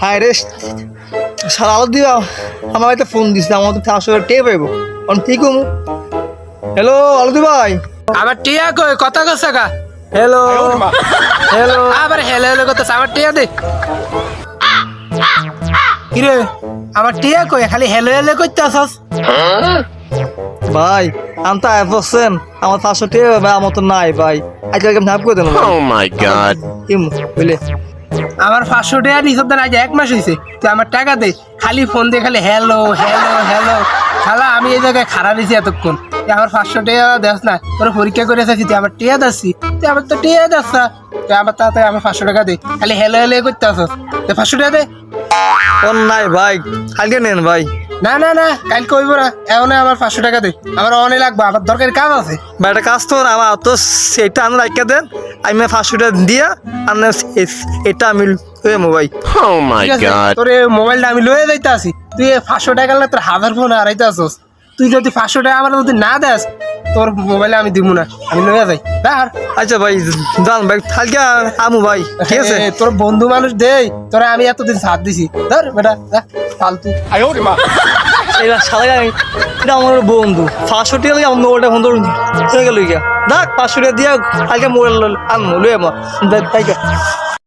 হায় রে সারা আলো দিবা আমার একটা ফোন দিছে আমার তো 500 টাকা টেপ পাইব অন ঠিক হমু হ্যালো আলদি ভাই আমার টিয়া কই কথা কইছ কা হ্যালো হ্যালো আবার হেলে হেলে কইতাছ আমার টিয়া দে কিরে আমার টিয়া কই খালি হেলে হেলে কইতাছস ভাই আমি তো আইফোন আমার 500 টাকা ভাই আমার তো নাই ভাই আজকে আমি ধাপ করে দেন Oh my god. ইম বলে আমার 500 টাকা নিছস না আজ এক মাস হইছে তুই আমার টাকা দে খালি ফোন দিয়ে খালি হ্যালো হ্যালো হ্যালো শালা আমি এই জায়গায় খাড়া দিছি এতক্ষণ তুই আমার 500 টাকা দেস না তোর পরীক্ষা করে এসেছি তুই আমার টিয়া দাসি তুই আমার তো টিয়া দাস না তুই আমার তাড়াতাড়ি আমার 500 টাকা দে খালি হেলো হেলো করতেছস তুই 500 টাকা দে কোন নাই ভাই কালকে নেন ভাই না না না কাল কইব না এখন আমার 500 টাকা দে আমার অনেক লাগবে আমার দরকারি কাজ আছে ভাই একটা কাজ তো আমার তো সেটা আমি রাখতে দেন আমি 500 টাকা দিয়া আর এটা আমি লইমু ভাই Oh my ঠিক আছে god. তোর মোবাইলটা আমি লয়ে যাইতে আসি তুই 500 টাকা লাগলে তোর 1000 ফোন হারাইতে আসস তুই যদি 500 টাকা আমার যদি না দেস তোর মোবাইলে আমি দিব না আমি লয়ে যাই আর আচ্ছা ভাই জান ভাই কালকে আমু ভাই ঠিক আছে তোর বন্ধু মানুষ দেই তোরা আমি এতদিন সাথ দিছি ধর বেটা যা ফালতু এটা সারা এটা আমার বন্ধু 500 টাকা লাগে আমার মোবাইলটা বন্ধু হয়ে গেল গিয়া দেখ 500 টাকা দিয়া কালকে মোবাইল আনবো লই আমার তাই